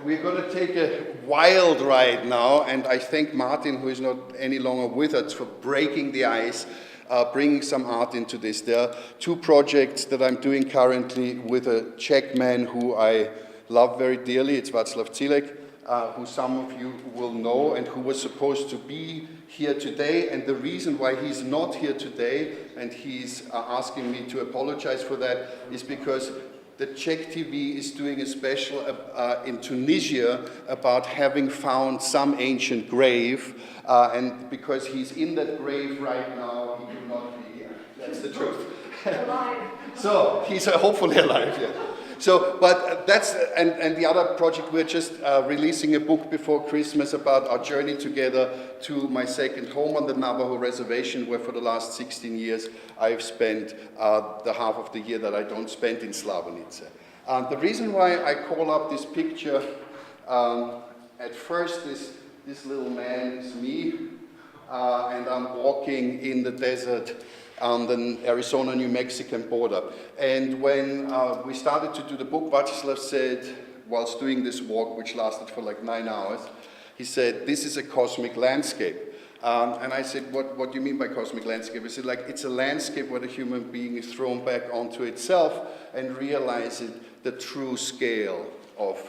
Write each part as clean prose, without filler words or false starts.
We're going to take a wild ride now, and I thank Martin, who is not any longer with us, for breaking the ice, bringing some art into this. There are two projects that I'm doing currently with a Czech man who I love very dearly. It's Václav Cílek, who some of you will know, and who was supposed to be here today. And the reason why he's not here today, and he's asking me to apologize for that, is because the Czech TV is doing a special in Tunisia about having found some ancient grave, and because he's in that grave right now, he cannot be here. That's the truth. Alive. So he's hopefully alive, yeah. So, but that's, and the other project, we're just releasing a book before Christmas about our journey together to my second home on the Navajo reservation, where for the last 16 years I've spent the half of the year that I don't spend in Slavonice. The reason why I call up this picture, at first this little man is me, and I'm walking in the desert on the Arizona-New Mexican border. And when we started to do the book, Václav said, whilst doing this walk, which lasted for like 9 hours, he said, "This is a cosmic landscape." And I said, what do you mean by cosmic landscape? He said, like, it's a landscape where the human being is thrown back onto itself and realizes the true scale of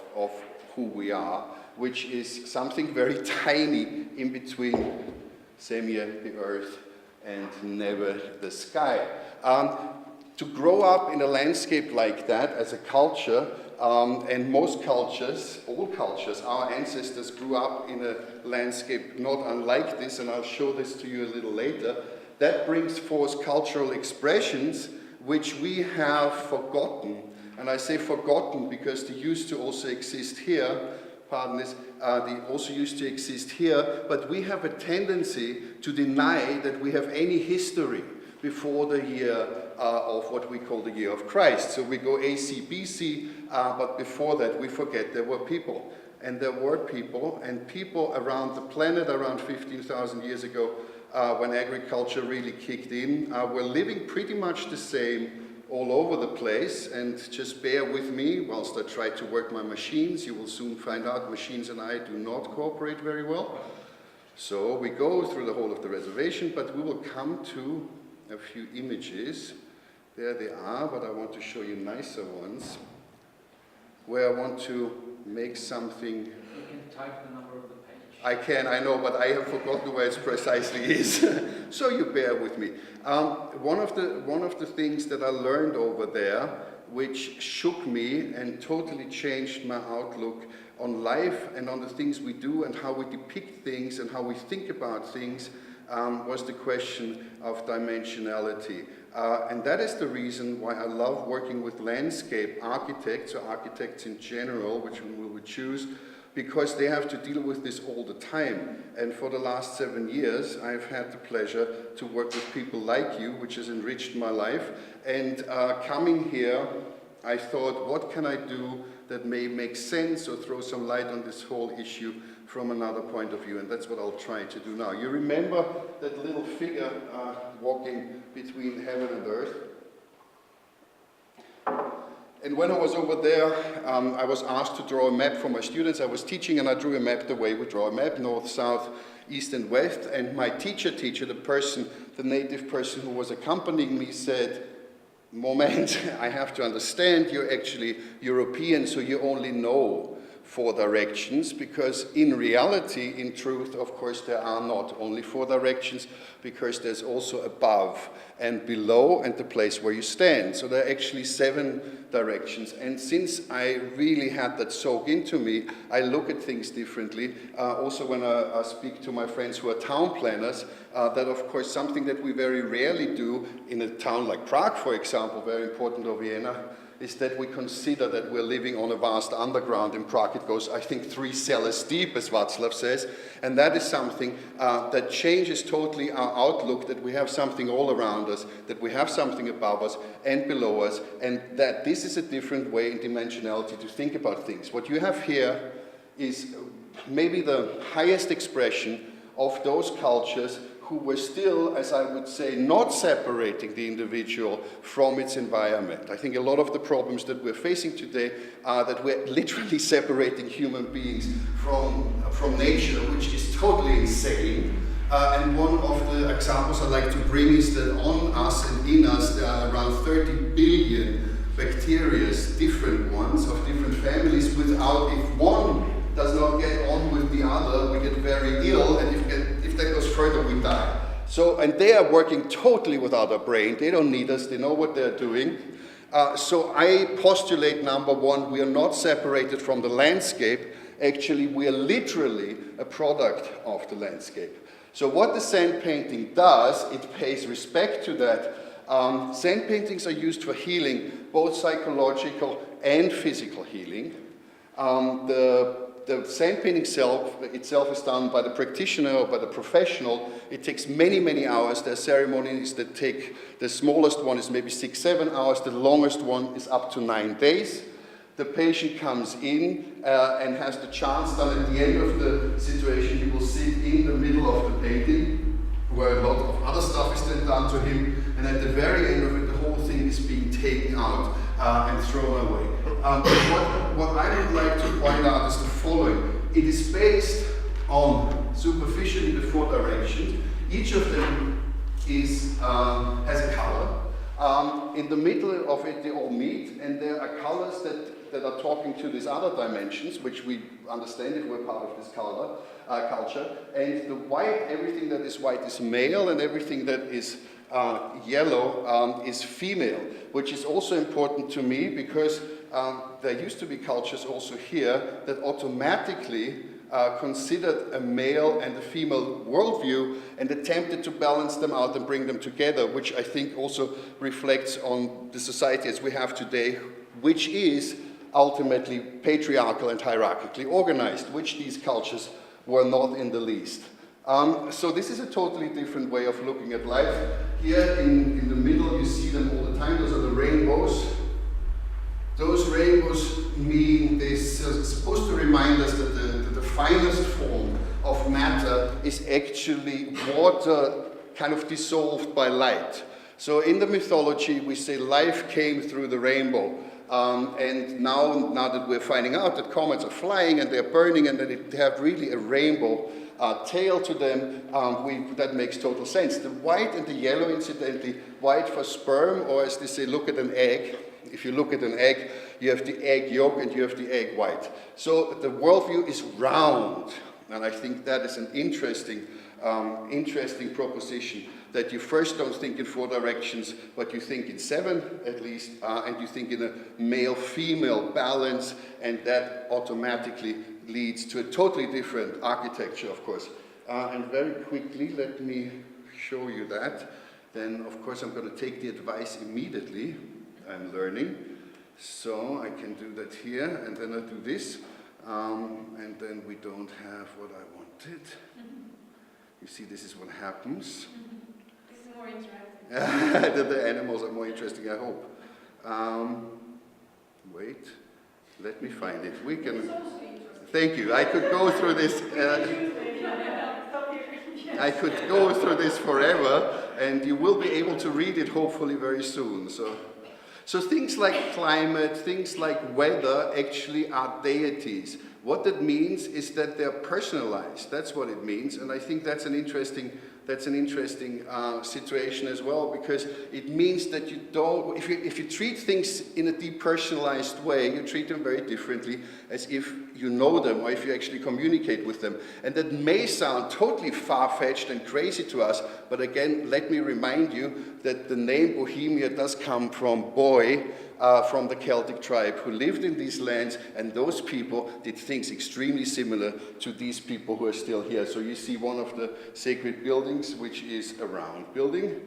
who we are, which is something very tiny in between Semir, the earth, and never the sky. To grow up in a landscape like that as a culture, and most cultures, all cultures, our ancestors grew up in a landscape not unlike this, and I'll show this to you a little later. That brings forth cultural expressions which we have forgotten. And I say forgotten because they used to also exist here. Pardon this, they also used to exist here, but we have a tendency to deny that we have any history before the year of what we call the year of Christ. So we go AC, BC, but before that we forget there were people. And there were people, and people around the planet around 15,000 years ago, when agriculture really kicked in, were living pretty much the same all over the place. And just bear with me whilst I try to work my machines. You will soon find out machines and I do not cooperate very well. So we go through the whole of the reservation, but we will come to a few images. There they are, but I want to show you nicer ones, where I want to make something. You can type the number of the page. I can, I know, but I have forgotten where it precisely is. So you bear with me. One of the things that I learned over there, which shook me and totally changed my outlook on life and on the things we do and how we depict things and how we think about things, was the question of dimensionality. And that is the reason why I love working with landscape architects, or architects in general, which one we would choose, because they have to deal with this all the time. And for the last 7 years, I've had the pleasure to work with people like you, which has enriched my life. And coming here, I thought, what can I do that may make sense or throw some light on this whole issue from another point of view? And that's what I'll try to do now. You remember that little figure walking between heaven and earth? And when I was over there, I was asked to draw a map for my students. I was teaching and I drew a map the way we draw a map, north, south, east and west. And my teacher, the native person who was accompanying me, said, "Moment, I have to understand, you're actually European, so you only know 4 directions," because in reality, in truth, of course, there are not only 4 directions, because there's also above and below and the place where you stand. So there are actually 7 directions. And since I really had that soak into me, I look at things differently. Also when I speak to my friends who are town planners, that of course something that we very rarely do in a town like Prague, for example, very important, or Vienna, is that we consider that we're living on a vast underground. In Prague it goes, I think, 3 cellars deep, as Václav says, and that is something that changes totally our outlook, that we have something all around us, that we have something above us and below us, and that this is a different way in dimensionality to think about things. What you have here is maybe the highest expression of those cultures who were still, as I would say, not separating the individual from its environment. I think a lot of the problems that we're facing today are that we're literally separating human beings from nature, which is totally insane. And one of the examples I like to bring is that on us and in us there are around 30 billion bacteria, different ones of different families. Without, if one does not get on with the other, we get very ill, and if that goes further, we die. So, and they are working totally without our brain. They don't need us. They know what they're doing. So I postulate, number one, we are not separated from the landscape. Actually, we are literally a product of the landscape. So what the sand painting does, it pays respect to that. Sand paintings are used for healing, both psychological and physical healing. The sand painting itself is done by the practitioner or by the professional. It takes many, many hours. There are ceremonies that take, the smallest one is maybe 6-7 hours, the longest one is up to 9 days. The patient comes in and has the chance that at the end of the situation he will sit in the middle of the painting, where a lot of other stuff is then done to him, and at the very end of it the whole thing is being taken out and thrown away. What I would like to point out is the following. It is based on superficially the 4 directions. Each of them has a color. In the middle of it they all meet, and there are colors that are talking to these other dimensions, which we understand if we're part of this culture. And the white, everything that is white is male, and everything that is yellow is female, which is also important to me because there used to be cultures also here that automatically considered a male and a female worldview and attempted to balance them out and bring them together, which I think also reflects on the society as we have today, which is ultimately patriarchal and hierarchically organized, which these cultures were not in the least. So this is a totally different way of looking at life. Here in the middle you see them all the time, those are the rainbows. Those rainbows mean they're supposed to remind us that the finest form of matter is actually water kind of dissolved by light. So in the mythology we say life came through the rainbow. And now that we're finding out that comets are flying and they're burning and that they have really a rainbow tail to them, that makes total sense. The white and the yellow, incidentally, white for sperm, or as they say, look at an egg. If you look at an egg, you have the egg yolk and you have the egg white. So the worldview is round, and I think that is an interesting proposition, that you first don't think in 4 directions, but you think in 7 at least, and you think in a male-female balance, and that automatically leads to a totally different architecture, of course. And very quickly, let me show you that. Then, of course, I'm going to take the advice immediately. I'm learning. So I can do that here, and then I do this, and then we don't have what I wanted. You see, this is what happens. This is more interesting. The animals are more interesting, I hope. Wait, let me find it. We can. Thank you. I could go through this. I could go through this forever, and you will be able to read it hopefully very soon. So things like climate, things like weather actually are deities. What that means is that they're personalized. That's what it means, and I think that's an interesting situation as well, because it means that you don't, if you treat things in a depersonalized way, you treat them very differently as if you know them or if you actually communicate with them. And that may sound totally far-fetched and crazy to us, but again, let me remind you that the name Bohemia does come from boy, from the Celtic tribe who lived in these lands, and those people did things extremely similar to these people who are still here. So you see one of the sacred buildings, which is a round building,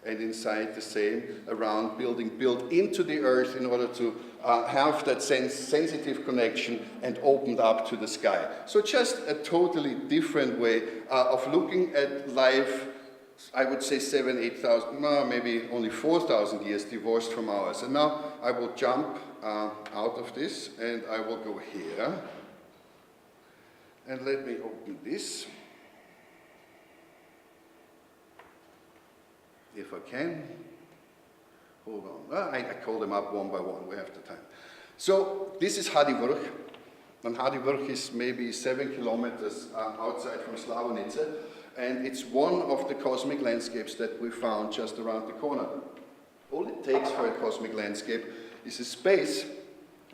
and inside the same, a round building built into the earth in order to have that sensitive connection and opened up to the sky. So just a totally different way of looking at life. I would say 7,000, 8,000, no, maybe only 4,000 years divorced from ours. And now I will jump out of this, and I will go here. And let me open this. if I can. Hold on. I call them up one by one. We have the time. So this is Hadivrch. And Hadivrch is maybe 7 kilometers outside from Slavonice. And it's one of the cosmic landscapes that we found just around the corner. All it takes for a cosmic landscape is a space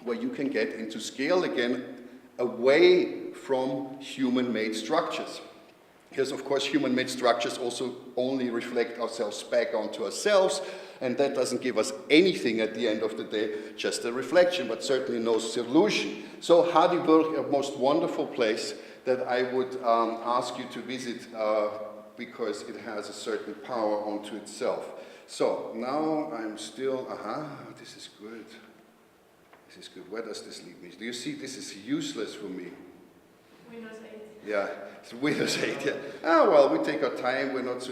where you can get into scale again, away from human-made structures. Because of course human-made structures also only reflect ourselves back onto ourselves, and that doesn't give us anything at the end of the day, just a reflection, but certainly no solution. So Hadivrch, a most wonderful place that I would ask you to visit because it has a certain power onto itself. So now I'm still, this is good. This is good. Where does this lead me? Do you see this is useless for me? Windows 8. Yeah, it's Windows 8, yeah. Ah, well, we take our time, we're not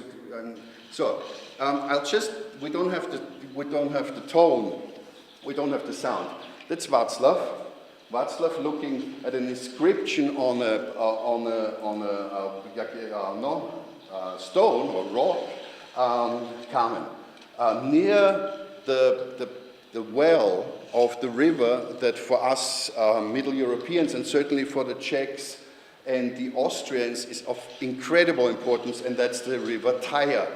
so, I'll just, we don't have the tone, we don't have the sound. That's Václav. Václav looking at an inscription on a stone or rock, Kamen, near the well of the river that for us Middle Europeans and certainly for the Czechs and the Austrians is of incredible importance, and that's the river Thaya.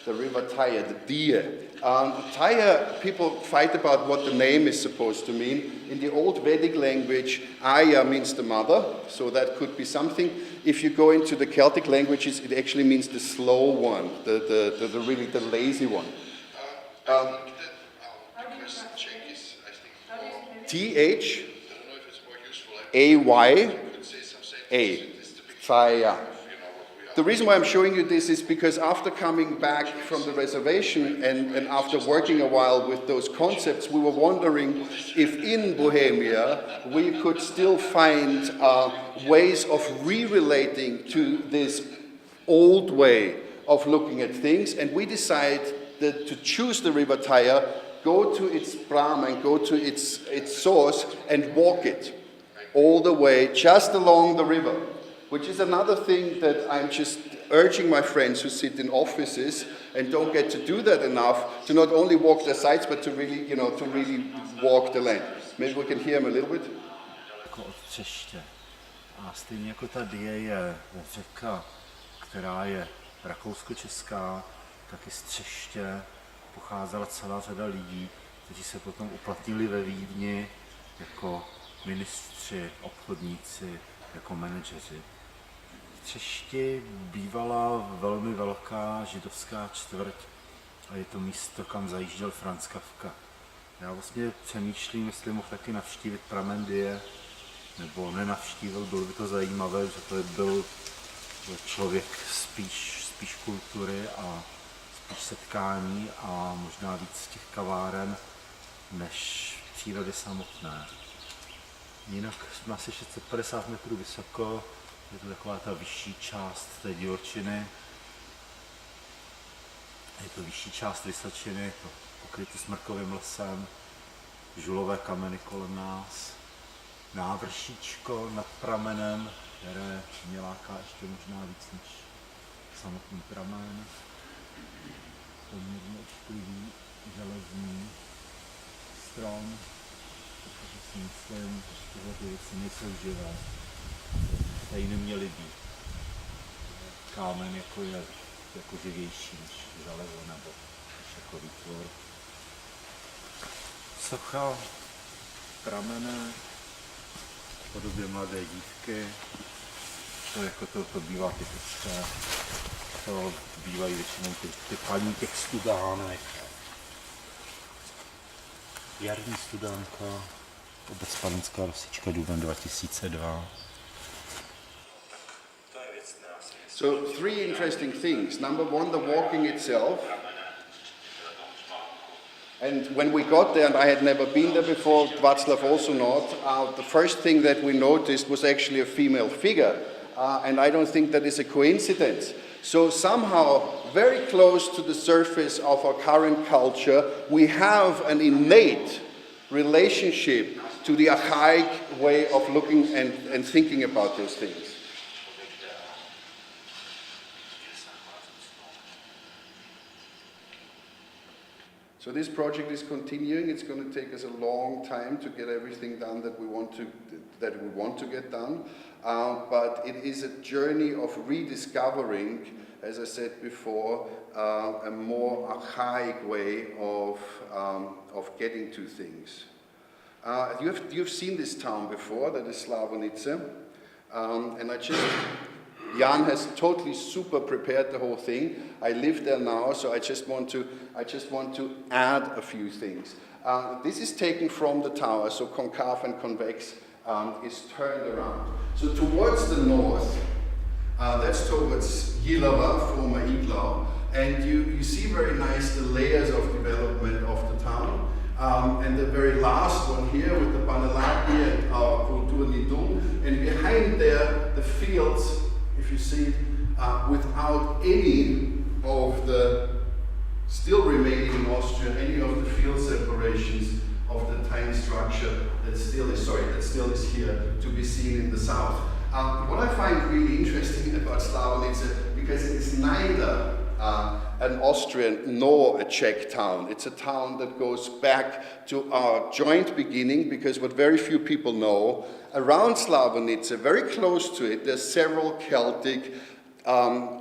The river Thaya, the Dia. Thaya, people fight about what the name is supposed to mean. In the old Vedic language, Aya means the mother, so that could be something. If you go into the Celtic languages, it actually means the slow one, the really the lazy one. Thaya. Thaya. The reason why I'm showing you this is because after coming back from the reservation and after working a while with those concepts, we were wondering if in Bohemia we could still find ways of re-relating to this old way of looking at things, and we decided that to choose the river Thaya, go to its pram and go to its source and walk it all the way just along the river. Which is another thing that I'm just urging my friends who sit in offices and don't get to do that enough, to not only walk the sites, but to really, to really walk the land. Maybe we can hear him a little bit. Jako od Třeště. A stejně jako ta Dyje je řeka, která je rakousko-česká, taky z Třeště pocházela celá řada lidí, kteří se potom uplatnili ve Vídni jako ministři, obchodníci, jako manažeři. V Třešti bývala velmi velká židovská čtvrť a je to místo, kam zajížděl Franz Kafka. Já vlastně přemýšlím, jestli mohl taky navštívit pramen Dyje, nebo nenavštívil, bylo by to zajímavé, že to byl člověk spíš kultury a spíš setkání a možná víc těch kaváren, než přírody samotné. Jinak jsme asi 650 metrů vysoko, je to taková ta vyšší část té divočiny. Je to vyšší část Vysočiny, je to pokrytý smrkovým lesem, žulové kameny kolem nás, návršíčko nad pramenem, které mě láká ještě možná víc než samotný pramen. Poměrně ošklivý železný strom. Takže si myslím, že tyhle ty věci nejsou živé. Stejně měly být. Kámen je jako živější než železo nebo než jako výtvor. Socha pramene v podobě mladé dívky. To jako to bývá typické. To bývají většinou ty paní těch studánek. Jarní studánka. Obec Panenská Rosička, duben 2002. So 3 interesting things. Number 1, the walking itself. And when we got there, and I had never been there before, Václav also not, the first thing that we noticed was actually a female figure. And I don't think that is a coincidence. So somehow, very close to the surface of our current culture, we have an innate relationship to the archaic way of looking and thinking about those things. So this project is continuing. It's going to take us a long time to get everything done that we want to get done. But it is a journey of rediscovering, as I said before, a more archaic way of getting to things. You've seen this town before, that is Slavonice. And Jan has totally super prepared the whole thing. I live there now, so I just want to add a few things. This is taken from the tower, so concave and convex is turned around. So towards the north, that's towards Jihlava, former Iglau, and you see very nice the layers of development of the town. And the very last one here with the Banalaki and our Kulturnidung, and behind there the fields, if you see it, without any of the still remaining in Austria, any of the field separations of the tiny structure that still is here to be seen in the south. What I find really interesting about Slavonice, because it is neither an Austrian nor a Czech town. It's a town that goes back to our joint beginning, because what very few people know, around Slavonice, very close to it, there's several Celtic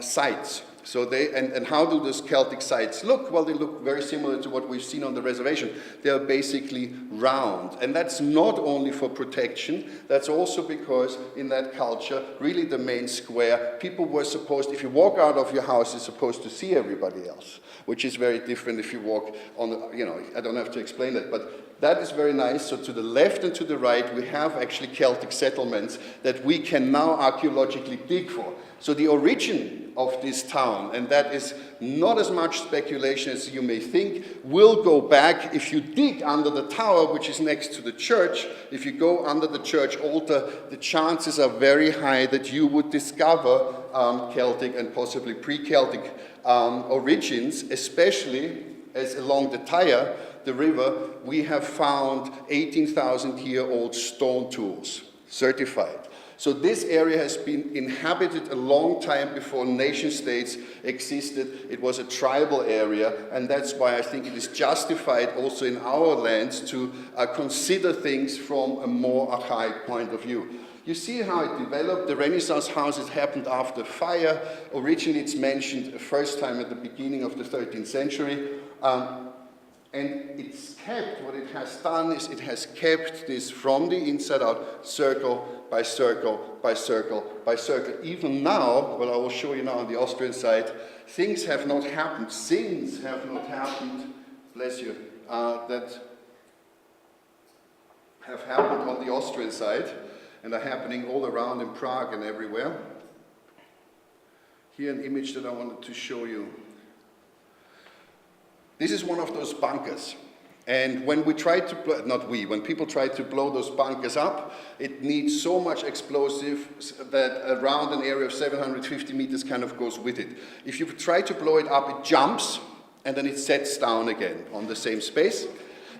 sites. So and how do those Celtic sites look? Well, they look very similar to what we've seen on the reservation. They're basically round. And that's not only for protection, that's also because in that culture, really the main square, people were supposed, if you walk out of your house, you're supposed to see everybody else, which is very different if you walk on, I don't have to explain that, but that is very nice. So to the left and to the right, we have actually Celtic settlements that we can now archaeologically dig for. So the origin of this town, and that is not as much speculation as you may think, will go back, if you dig under the tower, which is next to the church, if you go under the church altar, the chances are very high that you would discover Celtic and possibly pre-Celtic origins, especially as along the Thaya, the river, we have found 18,000-year-old stone tools, certified. So this area has been inhabited a long time before nation states existed. It was a tribal area, and that's why I think it is justified also in our lands to consider things from a more archaic point of view. You see how it developed. The Renaissance houses happened after fire. Originally it's mentioned the first time at the beginning of the 13th century. And it's kept, what it has done is it has kept this from the inside out, circle by circle by circle by circle. Even now, well, I will show you now on the Austrian side, things have not happened, sins have not happened, bless you, that have happened on the Austrian side and are happening all around in Prague and everywhere. Here an image that I wanted to show you. This is one of those bunkers, and when we try to when people try to blow those bunkers up, it needs so much explosive that around an area of 750 meters kind of goes with it. If you try to blow it up, it jumps, and then it sets down again on the same space.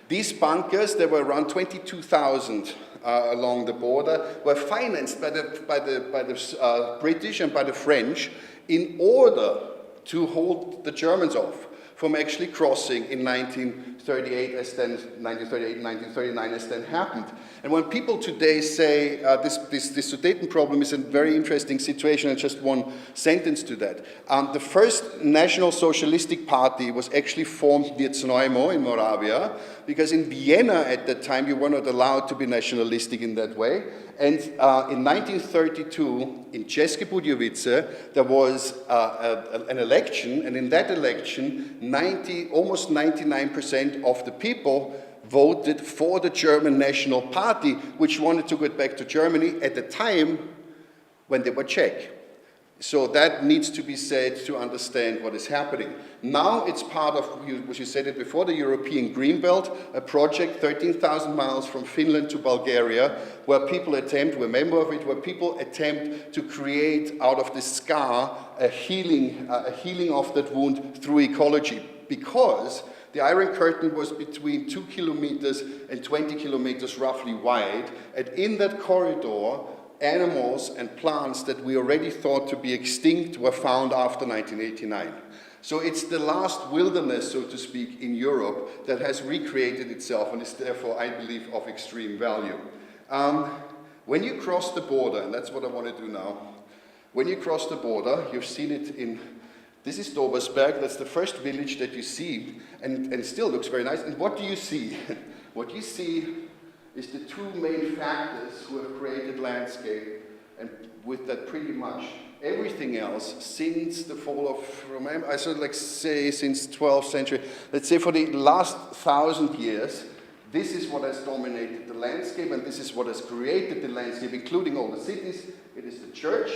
These bunkers, there were around 22,000 along the border, were financed by the British and by the French in order to hold the Germans off from actually crossing in 1938, 1939, as then happened. And when people today say this Sudeten problem is a very interesting situation, and just one sentence to that. The first National Socialistic Party was actually formed near Znojmo in Moravia, because in Vienna at that time you were not allowed to be nationalistic in that way. And in 1932, in České Budějovice, there was an election, and in that election, almost 99% of the people voted for the German National Party, which wanted to get back to Germany at the time when they were Czech. So that needs to be said to understand what is happening. Now it's part of, which you said it before, the European Greenbelt, a project 13,000 miles from Finland to Bulgaria, where people attempt, we're a member of it, where people attempt to create out of the scar a healing of that wound through ecology. Because the Iron Curtain was between 2 kilometers and 20 kilometers roughly wide, and in that corridor, animals and plants that we already thought to be extinct were found after 1989. So it's the last wilderness, so to speak, in Europe that has recreated itself and is therefore, I believe, of extreme value. When you cross the border, and that's what I want to do now, when you cross the border, you've seen it in, this is Dobersberg, that's the first village that you see, and still looks very nice. And what do you see? What you see is the two main factors who have created landscape, and with that pretty much everything else since the fall of Rome, I sort of like say since 12th century, let's say for the last 1,000 years, this is what has dominated the landscape, and this is what has created the landscape, including all the cities. It is the church,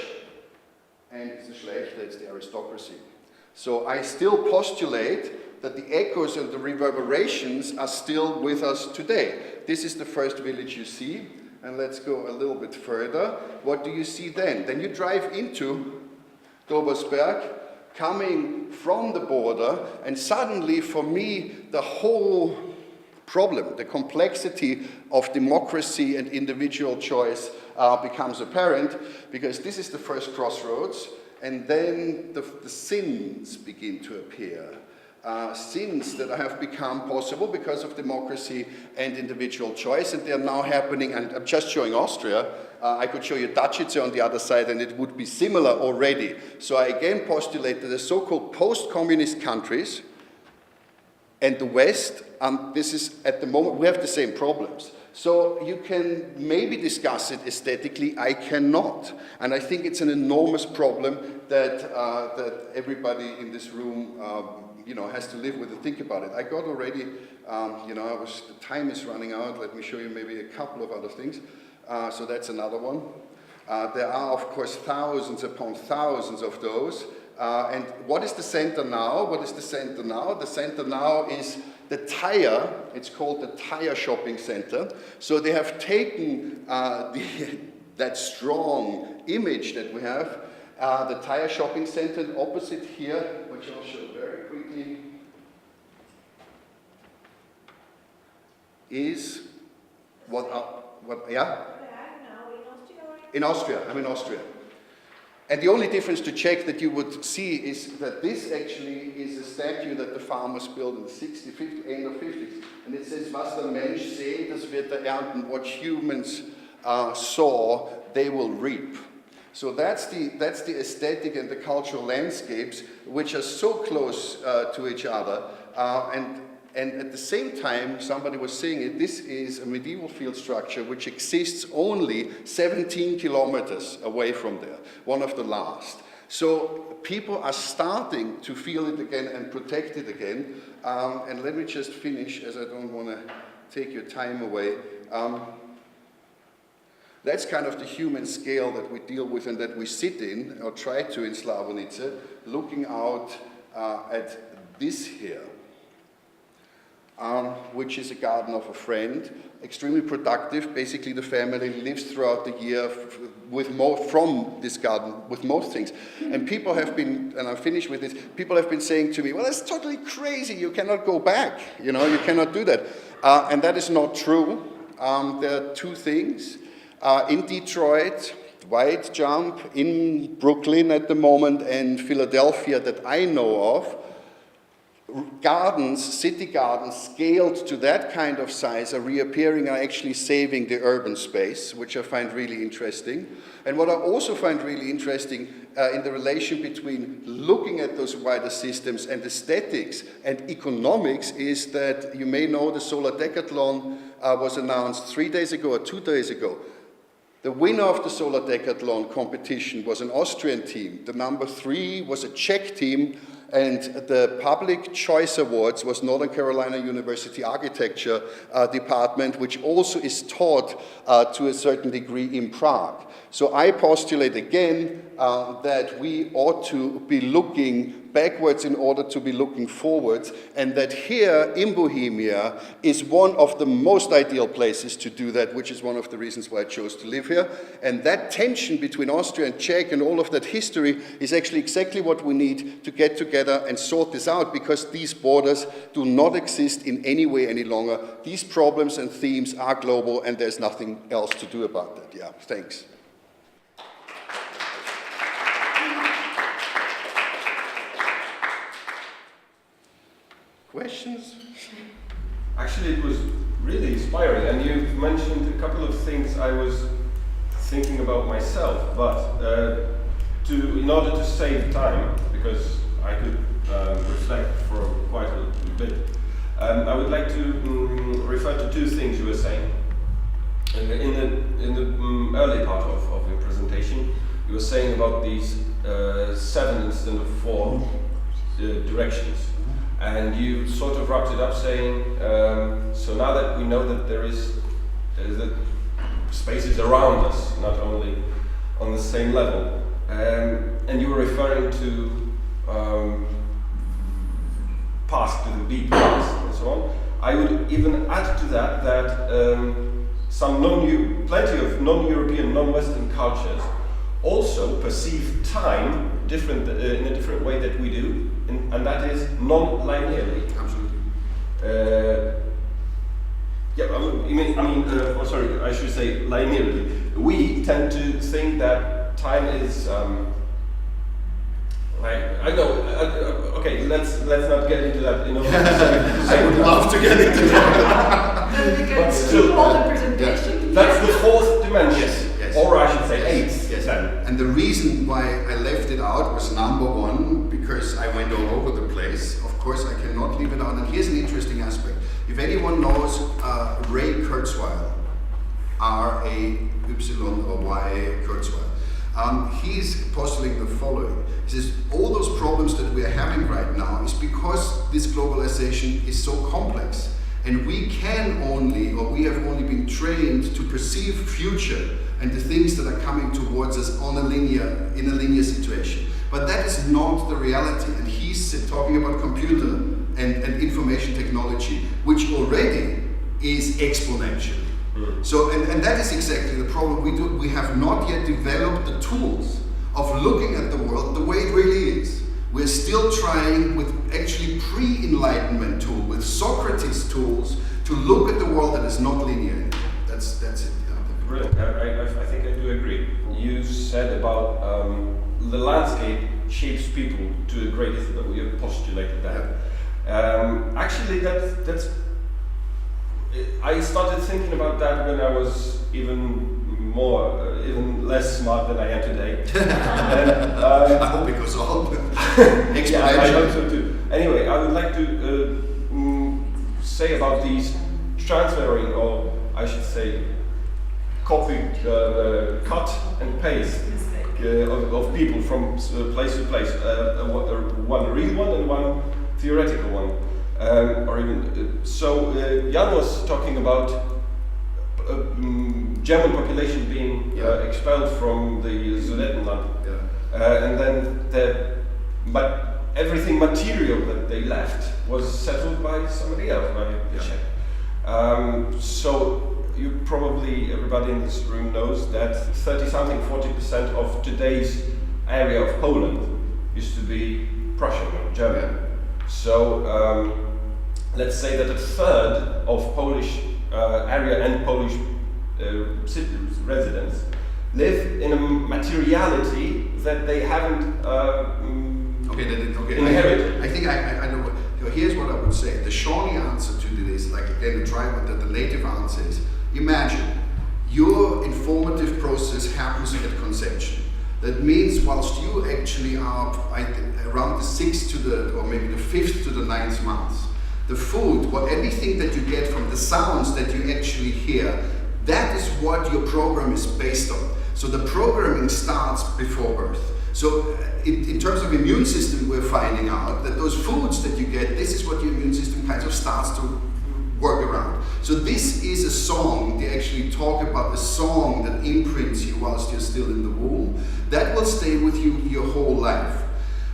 and it's the Schlechter, it's the aristocracy. So I still postulate that the echoes and the reverberations are still with us today. This is the first village you see, and let's go a little bit further. What do you see then? Then you drive into Dobersberg, coming from the border, and suddenly, for me, the whole problem, the complexity of democracy and individual choice becomes apparent, because this is the first crossroads, and then the sins begin to appear. Sins that have become possible because of democracy and individual choice, and they are now happening, and I'm just showing Austria. I could show you Stipsits on the other side, and it would be similar already. So I again postulate that the so-called post-communist countries and the West, this is at the moment, we have the same problems. So you can maybe discuss it aesthetically, I cannot. And I think it's an enormous problem that, that everybody in this room has to live with and think about it. I got already, the time is running out. Let me show you maybe a couple of other things. So that's another one. There are, of course, thousands upon thousands of those. And what is the center now? What is the center now? The center now is the tire. It's called the tire shopping center. So they have taken that strong image that we have, the tire shopping center, and opposite here, which I'll show very quickly, is yeah? In Austria, I'm in Austria. And the only difference to check that you would see is that this actually is a statue that the farmers built in the 50s, end of 50s. And it says, was der Mensch sät, das wird er ernten. What humans sow, they will reap. So that's the aesthetic and the cultural landscapes which are so close to each other. And at the same time, somebody was saying it, this is a medieval field structure which exists only 17 kilometers away from there, one of the last. So people are starting to feel it again and protect it again. And let me just finish, as I don't want to take your time away. That's kind of the human scale that we deal with and that we sit in, or try to in Slavonice, looking out at this here. Which is a garden of a friend, extremely productive. Basically, the family lives throughout the year from this garden with most things. And people have been, and I'm finished with this, people have been saying to me, well, that's totally crazy, you cannot go back, you cannot do that. And that is not true. There are two things. In Detroit, White Jump, in Brooklyn at the moment, and Philadelphia that I know of, gardens, city gardens, scaled to that kind of size are reappearing, are actually saving the urban space, which I find really interesting. And what I also find really interesting in the relation between looking at those wider systems and aesthetics and economics is that you may know the Solar Decathlon was announced 3 days ago or 2 days ago. The winner of the Solar Decathlon competition was an Austrian team. The number 3 was a Czech team. And the Public Choice Awards was Northern Carolina University Architecture Department, which also is taught to a certain degree in Prague. So I postulate again that we ought to be looking backwards in order to be looking forwards, and that here in Bohemia is one of the most ideal places to do that, which is one of the reasons why I chose to live here. And that tension between Austria and Czech and all of that history is actually exactly what we need to get together and sort this out, because these borders do not exist in any way any longer. These problems and themes are global, and there's nothing else to do about that. Yeah, thanks. Questions? Actually, it was really inspiring, and you've mentioned a couple of things I was thinking about myself, but in order to save time, because I could reflect for quite a bit, I would like to refer to two things you were saying. In the early part of your presentation, you were saying about these 7 instead of 4 directions. And you sort of wrapped it up saying, so now that we know that there is that space is around us, not only on the same level, and you were referring to past, to the deep past, and so on. I would even add to that plenty of non-European, non-Western cultures also perceive time in a different way that we do, and that is non-linearly. Absolutely. I should say linearly. We tend to think that time is okay, let's not get into that. I would love to get into that. Then we get still, through all the presentation. That's the 4th dimension. Yes. Or I should say 8th. Yes. Then. And the reason why I left it out was number 1, because I went all over the place. Of course, I cannot leave it out. And here's an interesting aspect. If anyone knows Ray Kurzweil, R-A-Y Kurzweil, he's postulating the following. He says, all those problems that we are having right now is because this globalization is so complex. And we have only been trained to perceive future and the things that are coming towards us in a linear situation. But that is not the reality. And he's talking about computer and information technology, which already is exponential. So, and that is exactly the problem. We have not yet developed the tools of looking at the world the way it really is. We're still trying with actually pre-enlightenment tools, with Socrates tools, to look at the world that is not linear. That's it. Brilliant. I think I do agree. You said about the landscape shapes people to a great extent, that we have postulated that. Actually, that's. I started thinking about that when I was even less smart than I am today. I hope it goes on. Yeah, I hope so too. Anyway, I would like to say about these transferring, or I should say, copy, cut and paste of people from place to place. One real one and one theoretical one. Jan was talking about German population being expelled from the Sudetenland, and then everything material that they left was settled by somebody else, by the Czech. So everybody in this room knows that 40% of today's area of Poland used to be Prussian or German. So let's say that 1/3 of Polish area and Polish residents live in a materiality that they haven't inherited. I think I know. Here's what I would say. The Shawnee answer to this, like again, the native answer is: imagine your informative process happens at conception. That means whilst you actually are around the 6th or maybe the 5th to the 9th month, the food, anything that you get from the sounds that you actually hear, that is what your program is based on. So the programming starts before birth. So in terms of immune system, we're finding out that those foods that you get, this is what your immune system kind of starts to work around. So this is a song. They actually talk about a song that imprints you whilst you're still in the womb. That will stay with you your whole life.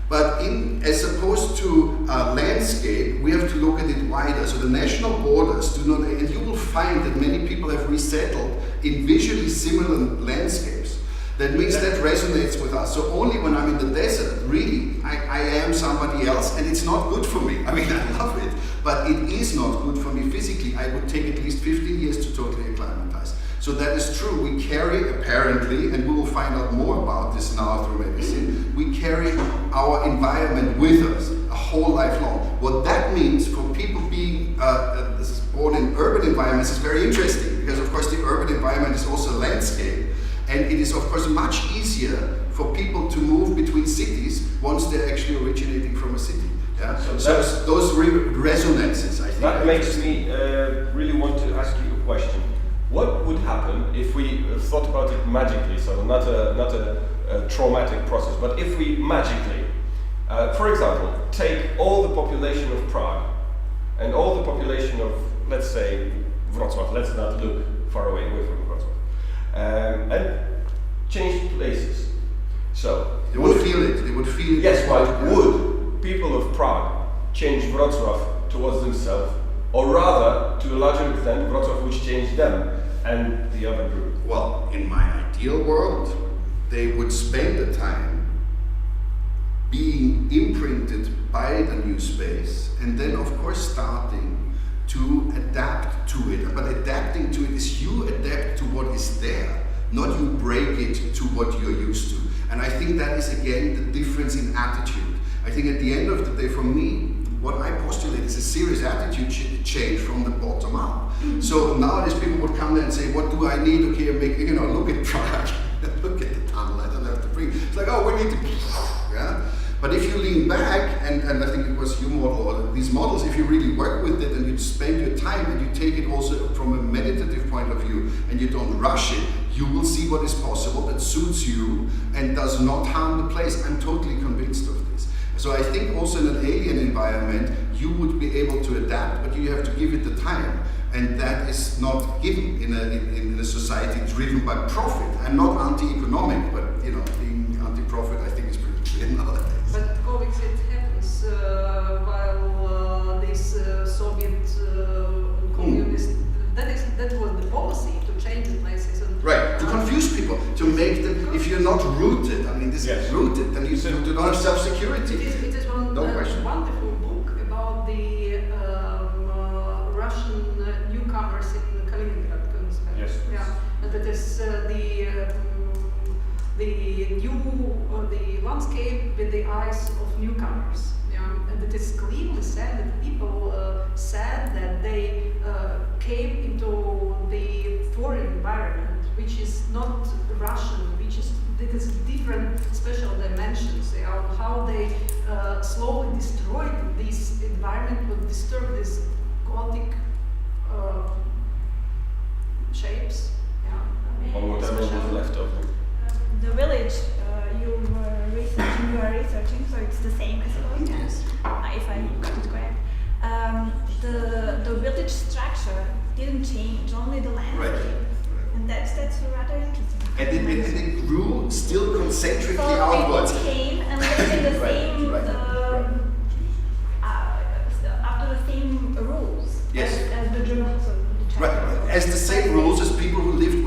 But as opposed to landscape, we have to look at it wider. So the national borders do not, and you will find that many people have resettled in visually similar landscapes. That means that resonates with us. So only when I'm in the desert, really, I am somebody else, and it's not good for me. I mean, I love it, but it is not good for me physically. I would take at least 15 years to totally acclimatize. So that is true. We carry, apparently, and we will find out more about this now through medicine, we carry our environment with us a whole life long. what that means for people being born in urban environments is very interesting, because of course the urban environment is also a landscape, and it is of course much easier for people to move between cities once they're actually originating from a city. Yeah? So those resonances, I think. That makes me really want to ask you a question. What would happen if we thought about it magically, so not a traumatic process, but if we magically, for example, take all the population of Prague and all the population of, let's say, Wrocław, let's not look far away from Wrocław, and change places. So they would feel it. They would feel it. Yes, but would people of Prague change Wrocław towards themselves, or rather, to a larger extent, Wrocław would change them and the other group? Well, in my ideal world, they would spend the time being imprinted by the new space, and then of course starting to adapt to it. But adapting to it is you adapt to what is there, not you break it to what you're used to. And I think that is again the difference in attitude. I think at the end of the day, for me, what I postulate is a serious attitude change from the bottom up. So nowadays people would come there and say, what do I need? Okay, make, look at Prague, look at the tunnel, I don't have to bring. It's like, oh, we need to, yeah? But if you lean back, and I think it was your model, or these models, if you really work with it and you spend your time and you take it also from a meditative point of view and you don't rush it, you will see what is possible that suits you and does not harm the place. I'm totally convinced of this. So I think also in an alien environment, you would be able to adapt, but you have to give it the time. And that is not given in a society driven by profit. I'm not anti-economic, but being anti-profit I think is pretty clear nowadays. But coexist happens while this Soviet communist, that was the policy to change the places. And right, to confuse people, to make them, if you're not rooted, I mean this is rooted, then you do not have self-security. It is one wonderful book about the Russian newcomers in Kaliningrad. Yes. Yeah, and that is the landscape with the eyes of newcomers. Yeah, and it is clearly said that people said that they came into the foreign environment, which is not Russian, it is different special dimensions. How they slowly destroyed this environment, would disturb these Gothic shapes. Yeah. On whatever was left of them. The village you are researching, so it's the same as Bologna, Yes. If I got it correct. The village structure didn't change, only the landscape. Right. And that's rather interesting. And it grew still concentrically So outwards. people came and lived in the same, after the same rules Yes. as the Germans or the Chinese. Right, as the same rules as people who lived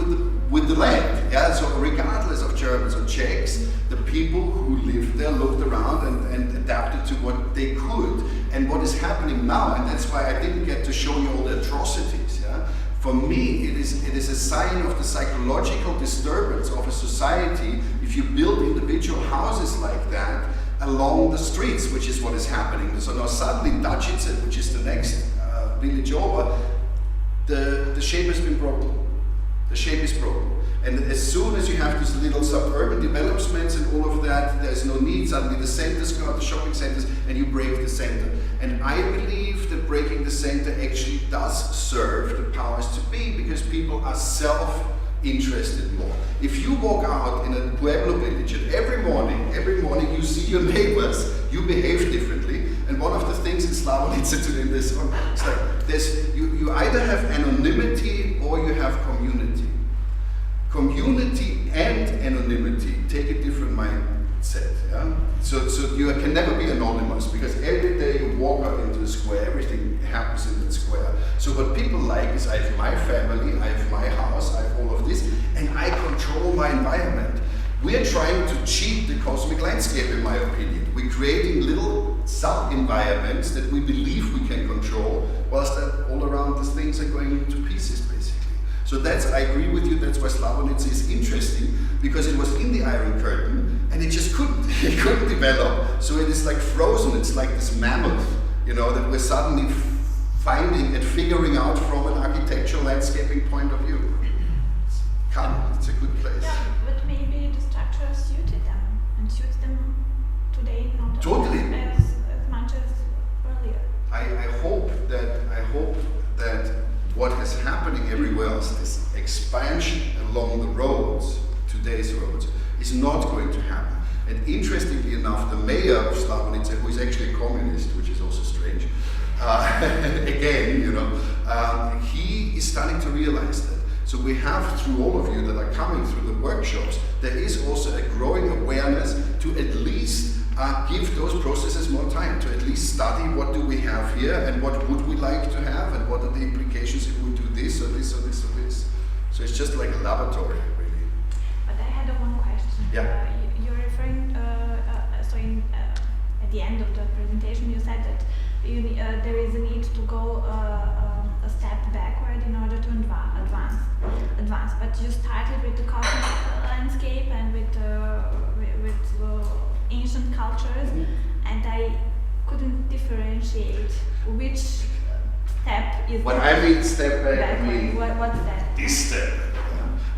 with the land. Yeah, so regardless of Germans or Czechs, the people who lived there looked around and adapted to what they could. And what is happening now, and that's why I didn't get to show you all the atrocities. Yeah, for me, it is a sign of the psychological disturbance of a society if you build individual houses like that along the streets, which is what is happening. So now suddenly Stipsits, which is the next village over, the shape has been broken. The shape is broken. And as soon as you have these little suburban developments and all of that, there's no need. Suddenly the centers go out, the shopping centers, and you break the center. And I believe that breaking the center actually does serve the powers to be, because people are self-interested more. If you walk out in a Pueblo village and every morning you see your neighbors, you behave differently. And one of the things in Slavonice in this one, it's like you either have anonymity or you have community. Community and anonymity take a different mindset. Yeah? So you can never be anonymous, because every day you walk out into the square, everything happens in the square. So what people like is, I have my family, I have my house, I have all of this, and I control my environment. We are trying to cheat the cosmic landscape, in my opinion. We're creating little sub-environments that we believe we can control, whilst all around the things are going to pieces, basically. So I agree with you, that's why Slavonice is interesting, because it was in the Iron Curtain, and it just couldn't develop. So it is like frozen, it's like this mammoth you know, that we're suddenly finding and figuring out from an architectural landscaping point of view. Come, it's a good place. Yeah, but maybe the structure suited them and suits them today not Totally. as much as earlier. I hope that what is happening everywhere else, this expansion along the roads, today's roads, is not going to happen. And interestingly enough, the mayor of Slavonice, who is actually a communist, which is also strange, again, you know, he is starting to realize that. So we have, through all of you that are coming through the workshops, there is also a growing awareness to at least give those processes more time, to at least study what do we have here and what would we like to have and what are the implications if we do this or this or this or this. So it's just like a laboratory, really. But I had one question. Yeah. You're referring, at the end of the presentation, you said that there is a need to go a step backward in order to advance. But you started with the cosmic landscape and with ancient cultures, and I couldn't differentiate which step is. When I mean step back, I backward. mean What's that? this step back.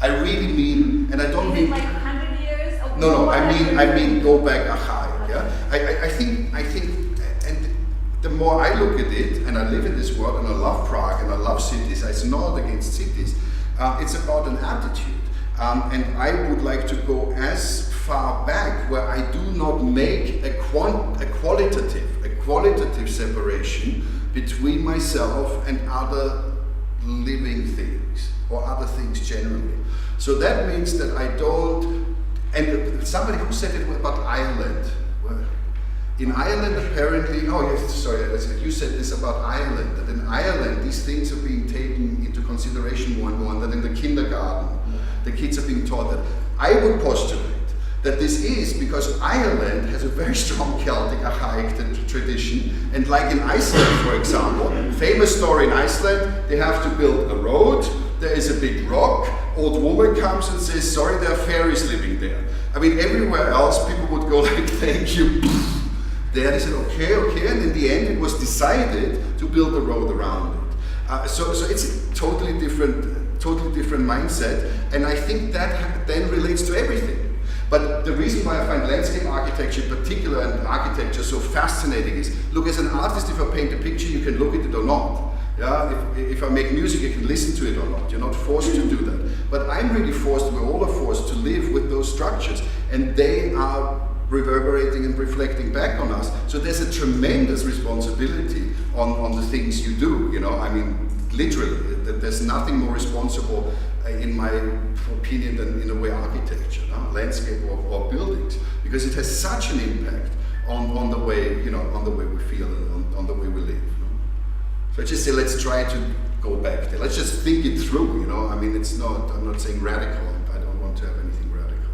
I really mean, and I don't Is mean it like 100 years? Or no, what I mean go back a high. Yeah, I think, and the more I look at it, and I live in this world, and I love Prague, and I love cities. It's not against cities. It's about an attitude, and I would like to go as far back where I do not make a qualitative separation between myself and other living things or other things generally. So that means that I don't. And somebody who said it about Ireland. Well, in Ireland, apparently, oh yes, sorry, you said this about Ireland, that in Ireland these things are being taken into consideration more and more, and that in the kindergarten the kids are being taught that. I would postulate that this is because Ireland has a very strong Celtic archaic tradition, and like in Iceland, for example, famous story in Iceland, they have to build a road, there is a big rock, old woman comes and says, sorry, there are fairies living there. I mean, everywhere else people would go like, thank you. There they said, okay, and in the end it was decided to build a road around it. So it's a totally different mindset, and I think that then relates to everything. But the reason why I find landscape architecture in particular and architecture so fascinating is, look, as an artist, if I paint a picture, you can look at it or not. Yeah, if I make music, you can listen to it or not. You're not forced to do that. But I'm really forced, we're all forced to live with those structures, and they are reverberating and reflecting back on us. So there's a tremendous responsibility on the things you do, you know, I mean, literally, there's nothing more responsible in my opinion than in a way architecture, no? Landscape or buildings, because it has such an impact on the way, you know, on the way we feel and on the way we live. No? So I just say, let's try to go back there. Let's just think it through, you know. I mean, I'm not saying radical, I don't want to have anything radical.